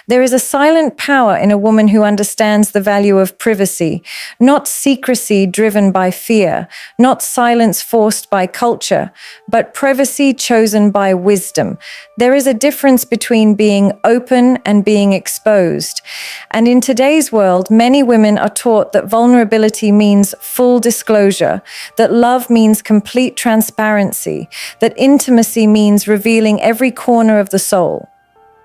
There is a silent power in a woman who understands the value of privacy, not secrecy driven by fear, not silence forced by culture, but privacy chosen by wisdom. There is a difference between being open and being exposed. And in today's world, many women are taught that vulnerability means full disclosure, that love means complete transparency, that intimacy means revealing every corner of the soul.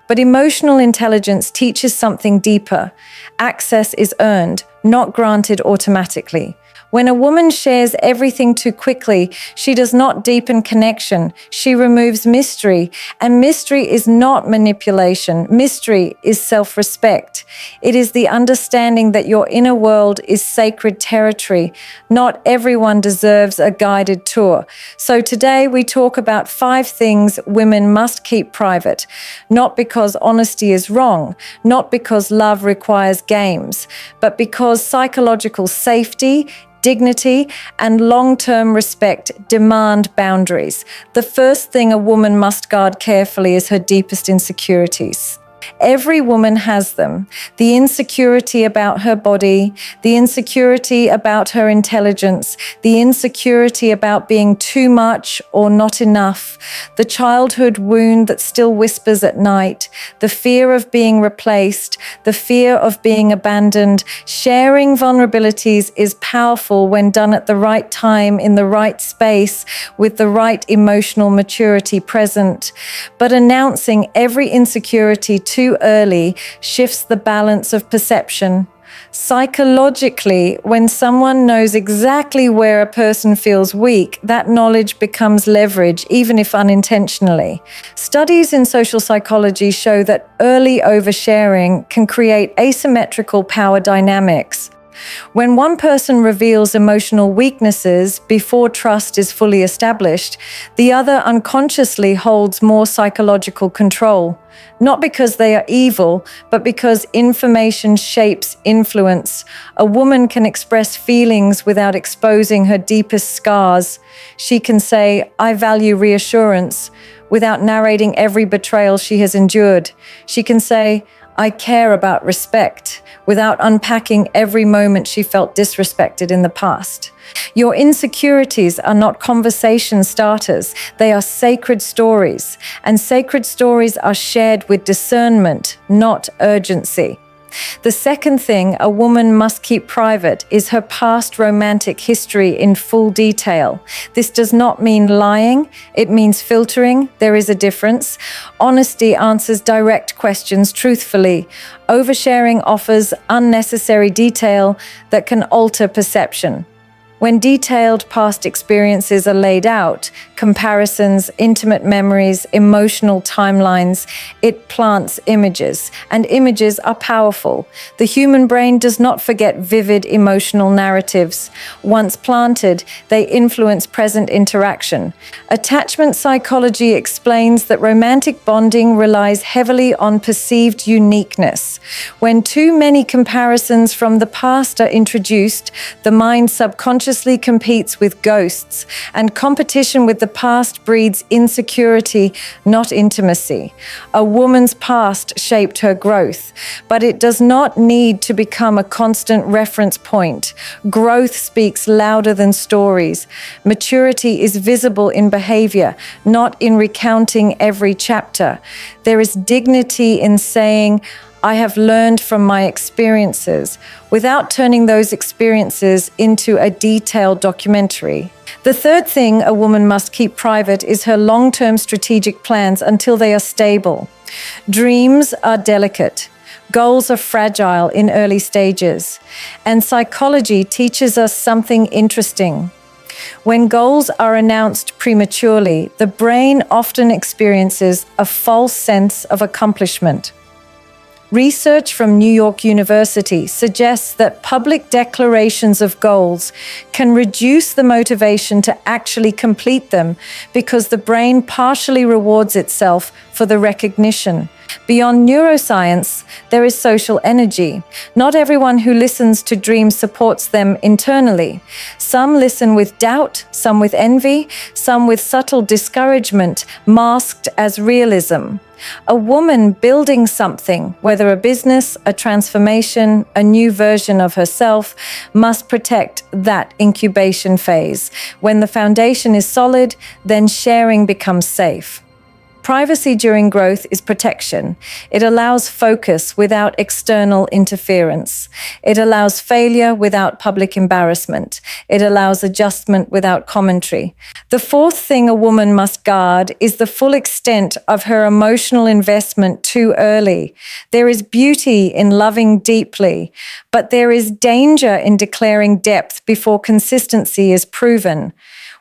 But emotional intelligence teaches something deeper. Access is earned, not granted automatically. When a woman shares everything too quickly, she does not deepen connection. She removes mystery. And mystery is not manipulation. Mystery is self-respect. It is the understanding that your inner world is sacred territory. Not everyone deserves a guided tour. So today we talk about 5 things women must keep private. Not because honesty is wrong, not because love requires games, but because psychological safety, dignity, and long-term respect demand boundaries. The first thing a woman must guard carefully is her deepest insecurities. Every woman has them. The insecurity about her body, the insecurity about her intelligence, the insecurity about being too much or not enough, the childhood wound that still whispers at night, the fear of being replaced, the fear of being abandoned. Sharing vulnerabilities is powerful when done at the right time, in the right space, with the right emotional maturity present. But announcing every insecurity too early shifts the balance of perception. Psychologically, when someone knows exactly where a person feels weak, that knowledge becomes leverage, even if unintentionally. Studies in social psychology show that early oversharing can create asymmetrical power dynamics. When one person reveals emotional weaknesses before trust is fully established, the other unconsciously holds more psychological control. Not because they are evil, but because information shapes influence. A woman can express feelings without exposing her deepest scars. She can say, "I value reassurance," without narrating every betrayal she has endured. She can say, "I care about respect," without unpacking every moment she felt disrespected in the past. Your insecurities are not conversation starters. They are sacred stories, and sacred stories are shared with discernment, not urgency. The second thing a woman must keep private is her past romantic history in full detail. This does not mean lying, it means filtering. There is a difference. Honesty answers direct questions truthfully. Oversharing offers unnecessary detail that can alter perception. When detailed past experiences are laid out, comparisons, intimate memories, emotional timelines, it plants images, and images are powerful. The human brain does not forget vivid emotional narratives. Once planted, they influence present interaction. Attachment psychology explains that romantic bonding relies heavily on perceived uniqueness. When too many comparisons from the past are introduced, the mind subconsciously competes with ghosts, and competition with the past breeds insecurity, not intimacy. A woman's past shaped her growth, but it does not need to become a constant reference point. Growth speaks louder than stories. Maturity is visible in behavior, not in recounting every chapter. There is dignity in saying, "I have learned from my experiences," without turning those experiences into a detailed documentary. The third thing a woman must keep private is her long-term strategic plans until they are stable. Dreams are delicate. Goals are fragile in early stages. And psychology teaches us something interesting. When goals are announced prematurely, the brain often experiences a false sense of accomplishment. Research from New York University suggests that public declarations of goals can reduce the motivation to actually complete them because the brain partially rewards itself for the recognition. Beyond neuroscience, there is social energy. Not everyone who listens to dreams supports them internally. Some listen with doubt, some with envy, some with subtle discouragement, masked as realism. A woman building something, whether a business, a transformation, a new version of herself, must protect that incubation phase. When the foundation is solid, then sharing becomes safe. Privacy during growth is protection. It allows focus without external interference. It allows failure without public embarrassment. It allows adjustment without commentary. The fourth thing a woman must guard is the full extent of her emotional investment too early. There is beauty in loving deeply, but there is danger in declaring depth before consistency is proven.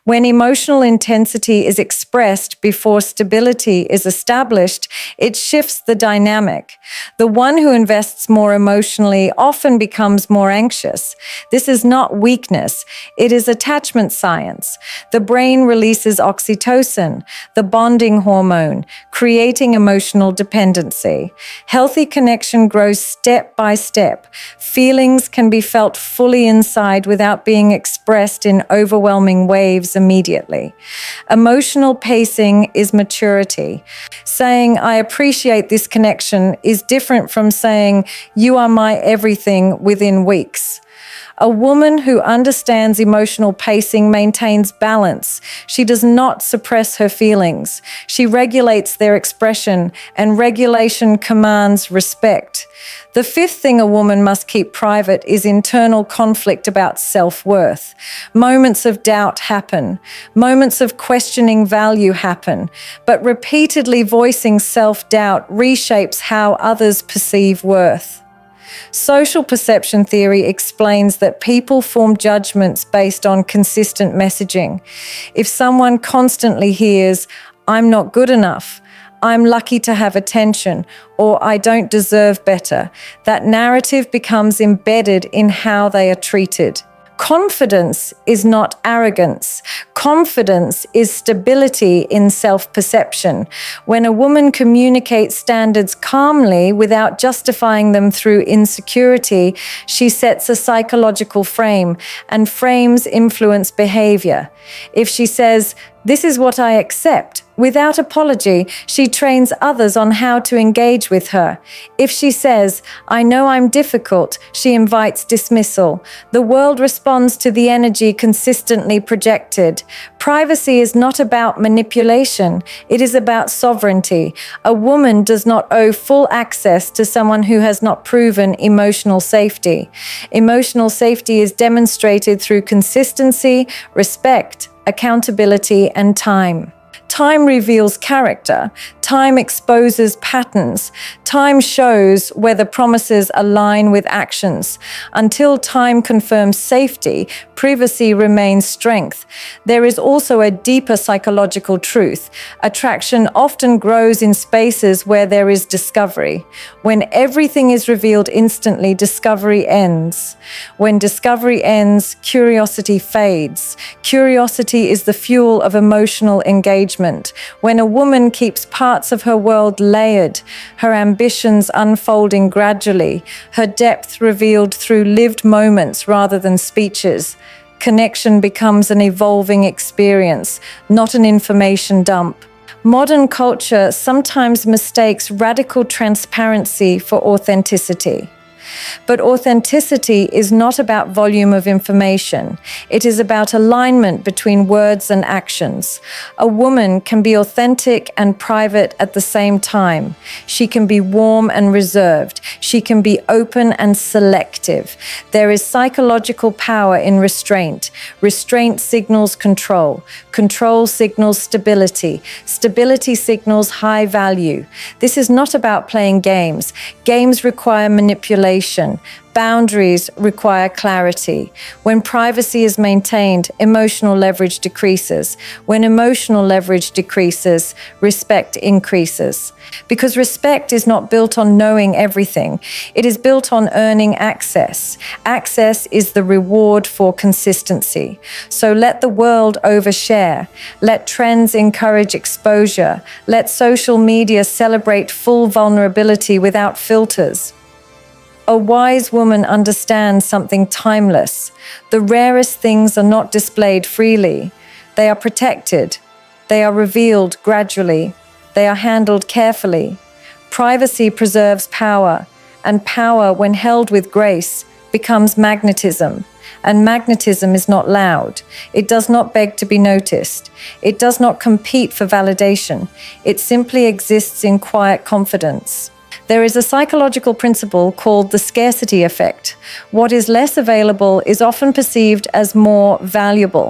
When emotional intensity is expressed before stability is established, it shifts the dynamic. The one who invests more emotionally often becomes more anxious. This is not weakness, it is attachment science. The brain releases oxytocin, the bonding hormone, creating emotional dependency. Healthy connection grows step by step. Feelings can be felt fully inside without being expressed in overwhelming waves immediately. Emotional pacing is maturity. Saying, "I appreciate this connection," is different from saying, "You are my everything," within weeks. A woman who understands emotional pacing maintains balance. She does not suppress her feelings. She regulates their expression, and regulation commands respect. The fifth thing a woman must keep private is internal conflict about self-worth. Moments of doubt happen. Moments of questioning value happen. But repeatedly voicing self-doubt reshapes how others perceive worth. Social perception theory explains that people form judgments based on consistent messaging. If someone constantly hears, "I'm not good enough," "I'm lucky to have attention," or "I don't deserve better," that narrative becomes embedded in how they are treated. Confidence is not arrogance. Confidence is stability in self-perception. When a woman communicates standards calmly without justifying them through insecurity, she sets a psychological frame, and frames influence behavior. If she says, "This is what I accept," without apology, she trains others on how to engage with her. If she says, "I know I'm difficult," she invites dismissal. The world responds to the energy consistently projected. Privacy is not about manipulation. It is about sovereignty. A woman does not owe full access to someone who has not proven emotional safety. Emotional safety is demonstrated through consistency, respect, accountability, and time. Time reveals character. Time exposes patterns. Time shows whether promises align with actions. Until time confirms safety, privacy remains strength. There is also a deeper psychological truth. Attraction often grows in spaces where there is discovery. When everything is revealed instantly, discovery ends. When discovery ends, curiosity fades. Curiosity is the fuel of emotional engagement. When a woman keeps parts of her world layered, her ambitions unfolding gradually, her depth revealed through lived moments rather than speeches, connection becomes an evolving experience, not an information dump. Modern culture sometimes mistakes radical transparency for authenticity. But authenticity is not about volume of information. It is about alignment between words and actions. A woman can be authentic and private at the same time. She can be warm and reserved. She can be open and selective. There is psychological power in restraint. Restraint signals control. Control signals stability. Stability signals high value. This is not about playing games. Games require manipulation. Boundaries require clarity. When privacy is maintained, emotional leverage decreases. When emotional leverage decreases, respect increases. Because respect is not built on knowing everything. It is built on earning access. Access is the reward for consistency. So let the world overshare. Let trends encourage exposure. Let social media celebrate full vulnerability without filters. A wise woman understands something timeless. The rarest things are not displayed freely. They are protected. They are revealed gradually. They are handled carefully. Privacy preserves power, and power, when held with grace, becomes magnetism. And magnetism is not loud. It does not beg to be noticed. It does not compete for validation. It simply exists in quiet confidence. There is a psychological principle called the scarcity effect. What is less available is often perceived as more valuable.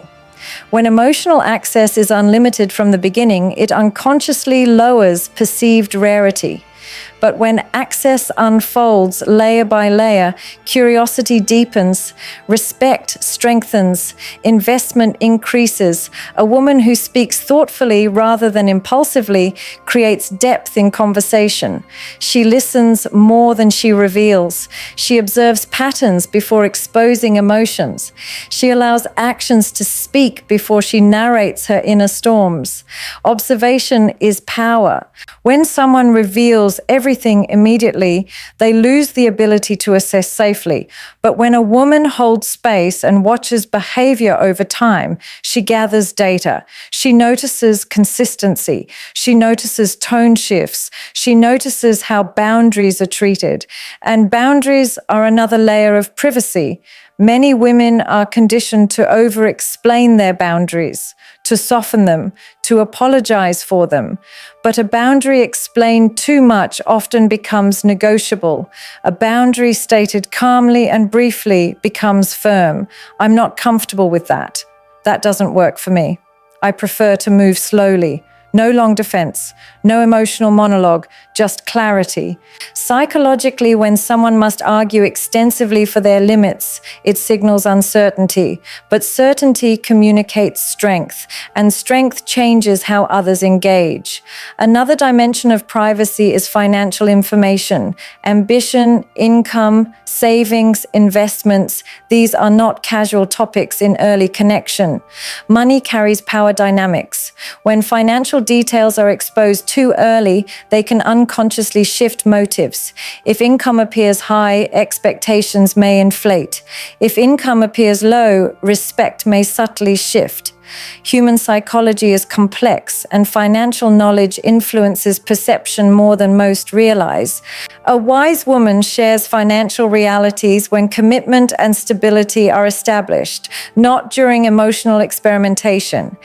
When emotional access is unlimited from the beginning, it unconsciously lowers perceived rarity. But when access unfolds layer by layer, curiosity deepens, respect strengthens, investment increases. A woman who speaks thoughtfully rather than impulsively creates depth in conversation. She listens more than she reveals. She observes patterns before exposing emotions. She allows actions to speak before she narrates her inner storms. Observation is power. When someone reveals everything immediately, they lose the ability to assess safely. But when a woman holds space and watches behavior over time, she gathers data. She notices consistency. She notices tone shifts. She notices how boundaries are treated. And boundaries are another layer of privacy. Many women are conditioned to over-explain their boundaries, to soften them, to apologize for them. But a boundary explained too much often becomes negotiable. A boundary stated calmly and briefly becomes firm. I'm not comfortable with that. That doesn't work for me. I prefer to move slowly. No long defense, no emotional monologue, just clarity. Psychologically, when someone must argue extensively for their limits, it signals uncertainty. But certainty communicates strength, and strength changes how others engage. Another dimension of privacy is financial information. Ambition, income, savings, investments, these are not casual topics in early connection. Money carries power dynamics. When financial details are exposed too early, they can unconsciously shift motives. If income appears high, expectations may inflate. If income appears low, respect may subtly shift. Human psychology is complex, and financial knowledge influences perception more than most realize. A wise woman shares financial realities when commitment and stability are established, not during emotional experimentation.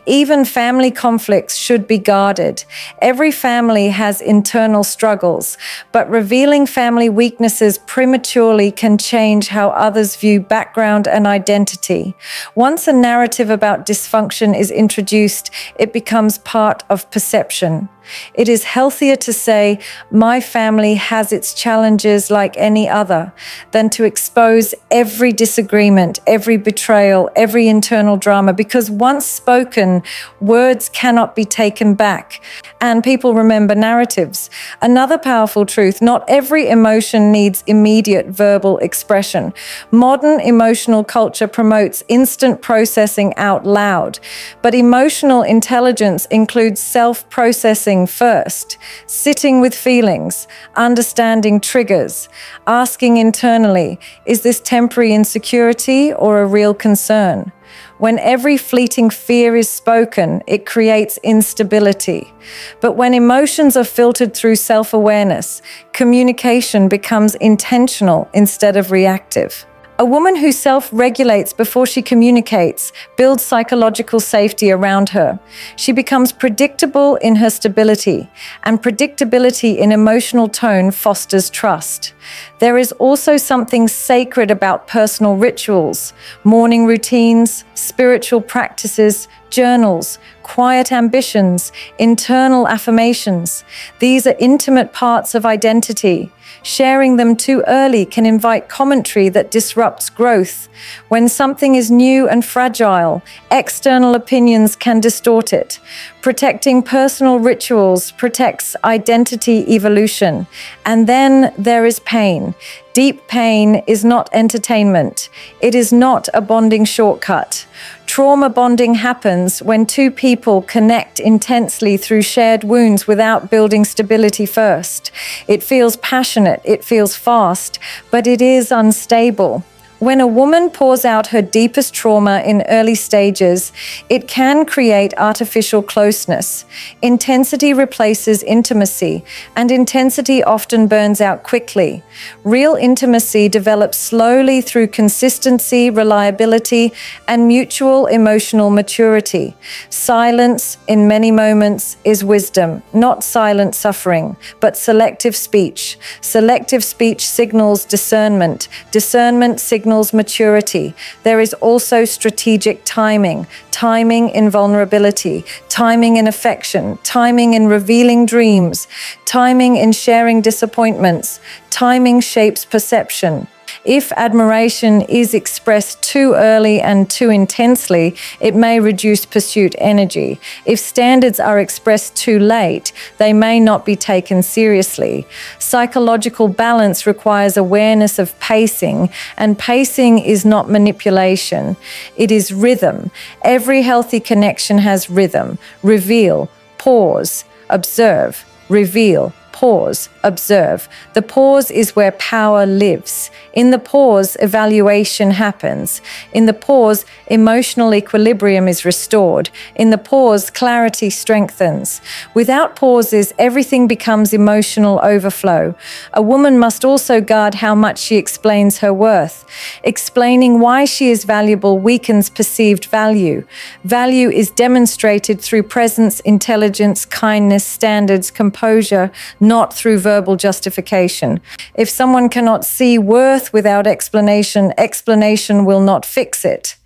Even family conflicts should be guarded. Every family has internal struggles, but revealing family weaknesses prematurely can change how others view background and identity. Once a narrative about dysfunction is introduced, it becomes part of perception. It is healthier to say, my family has its challenges like any other, than to expose every disagreement, every betrayal, every internal drama, because once spoken, words cannot be taken back, and people remember narratives. Another powerful truth, not every emotion needs immediate verbal expression. Modern emotional culture promotes instant processing out loud, but emotional intelligence includes self-processing first, sitting with feelings, understanding triggers, asking internally, is this temporary insecurity or a real concern? When every fleeting fear is spoken, it creates instability. But when emotions are filtered through self-awareness, communication becomes intentional instead of reactive. A woman who self-regulates before she communicates builds psychological safety around her. She becomes predictable in her stability, and predictability in emotional tone fosters trust. There is also something sacred about personal rituals, morning routines, spiritual practices, journals, quiet ambitions, internal affirmations. These are intimate parts of identity. Sharing them too early can invite commentary that disrupts growth. When something is new and fragile, external opinions can distort it. Protecting personal rituals protects identity evolution. And then there is pain. Deep pain is not entertainment. It is not a bonding shortcut. Trauma bonding happens when two people connect intensely through shared wounds without building stability first. It feels passionate, it feels fast, but it is unstable. When a woman pours out her deepest trauma in early stages, it can create artificial closeness. Intensity replaces intimacy, and intensity often burns out quickly. Real intimacy develops slowly through consistency, reliability, and mutual emotional maturity. Silence, in many moments, is wisdom, not silent suffering, but selective speech. Selective speech signals discernment. Discernment signals maturity. There is also strategic timing. Timing in vulnerability, timing in affection, timing in revealing dreams, timing in sharing disappointments. Timing shapes perception. If admiration is expressed too early and too intensely, it may reduce pursuit energy. If standards are expressed too late, they may not be taken seriously. Psychological balance requires awareness of pacing, and pacing is not manipulation. It is rhythm. Every healthy connection has rhythm. Reveal, pause, observe, reveal, pause, observe. The pause is where power lives. In the pause, evaluation happens. In the pause, emotional equilibrium is restored. In the pause, clarity strengthens. Without pauses, everything becomes emotional overflow. A woman must also guard how much she explains her worth. Explaining why she is valuable weakens perceived value. Value is demonstrated through presence, intelligence, kindness, standards, composure, not through verbal justification. If someone cannot see worth without explanation, explanation will not fix it.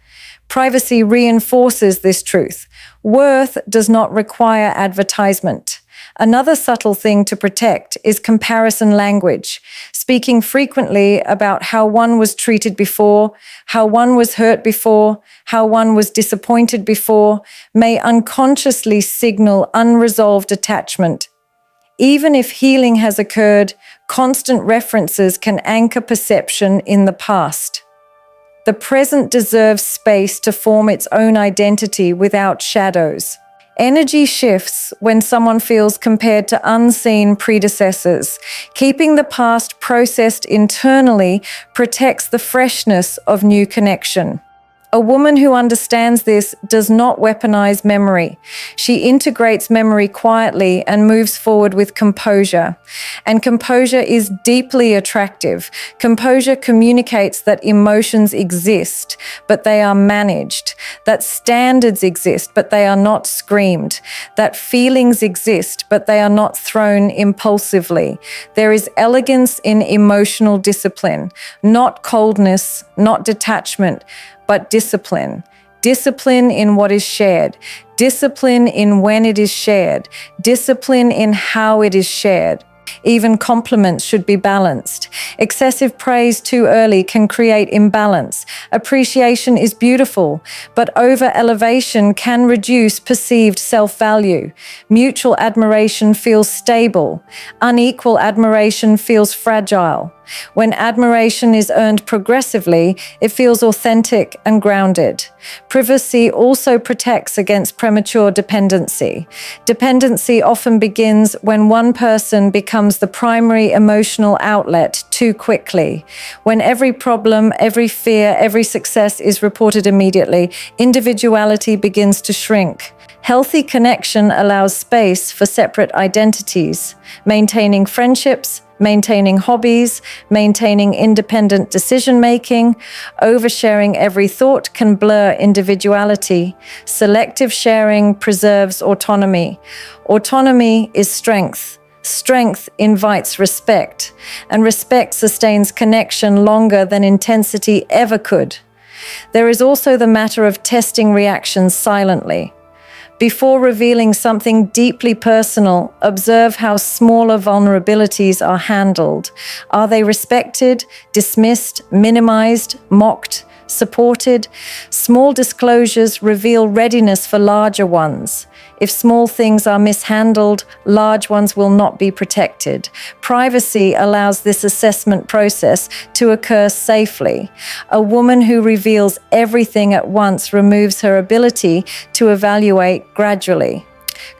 Privacy reinforces this truth. Worth does not require advertisement. Another subtle thing to protect is comparison language, speaking frequently about how one was treated before, how one was hurt before, how one was disappointed before, may unconsciously signal unresolved attachment. Even if healing has occurred, constant references can anchor perception in the past. The present deserves space to form its own identity without shadows. Energy shifts when someone feels compared to unseen predecessors. Keeping the past processed internally protects the freshness of new connection. A woman who understands this does not weaponize memory. She integrates memory quietly and moves forward with composure. And composure is deeply attractive. Composure communicates that emotions exist, but they are managed. That standards exist, but they are not screamed. That feelings exist, but they are not thrown impulsively. There is elegance in emotional discipline, not coldness, not detachment, but discipline. Discipline in what is shared. Discipline in when it is shared. Discipline in how it is shared. Even compliments should be balanced. Excessive praise too early can create imbalance. Appreciation is beautiful, but over-elevation can reduce perceived self-value. Mutual admiration feels stable. Unequal admiration feels fragile. When admiration is earned progressively, it feels authentic and grounded. Privacy also protects against premature dependency. Dependency often begins when one person becomes the primary emotional outlet too quickly. When every problem, every fear, every success is reported immediately, individuality begins to shrink. Healthy connection allows space for separate identities, maintaining friendships, maintaining hobbies, maintaining independent decision-making. Oversharing every thought can blur individuality. Selective sharing preserves autonomy. Autonomy is strength. Strength invites respect, and respect sustains connection longer than intensity ever could. There is also the matter of testing reactions silently. Before revealing something deeply personal, observe how smaller vulnerabilities are handled. Are they respected, dismissed, minimized, mocked, supported? Small disclosures reveal readiness for larger ones. If small things are mishandled, large ones will not be protected. Privacy allows this assessment process to occur safely. A woman who reveals everything at once removes her ability to evaluate gradually.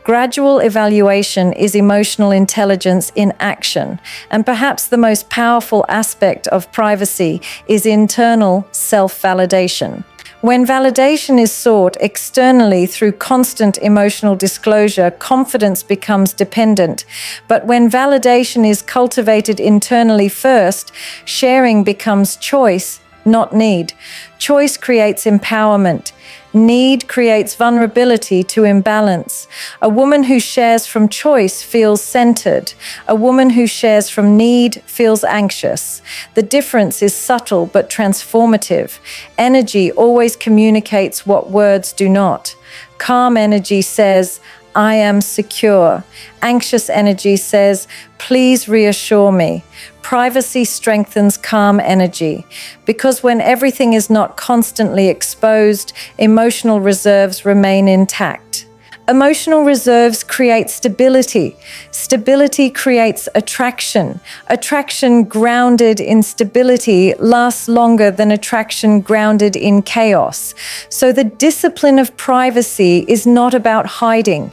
Gradual evaluation is emotional intelligence in action, and perhaps the most powerful aspect of privacy is internal self-validation. When validation is sought externally through constant emotional disclosure, confidence becomes dependent. But when validation is cultivated internally first, sharing becomes choice, not need. Choice creates empowerment. Need creates vulnerability to imbalance. A woman who shares from choice feels centered. A woman who shares from need feels anxious. The difference is subtle but transformative. Energy always communicates what words do not. Calm energy says, I am secure. Anxious energy says, please reassure me. Privacy strengthens calm energy, because when everything is not constantly exposed, emotional reserves remain intact. Emotional reserves create stability. Stability creates attraction. Attraction grounded in stability lasts longer than attraction grounded in chaos. So the discipline of privacy is not about hiding.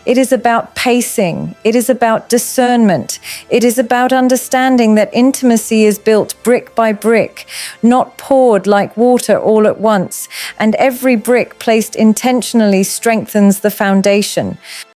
It is about pacing. It is about discernment. It is about understanding that intimacy is built brick by brick, not poured like water all at once, and every brick placed intentionally strengthens the foundation.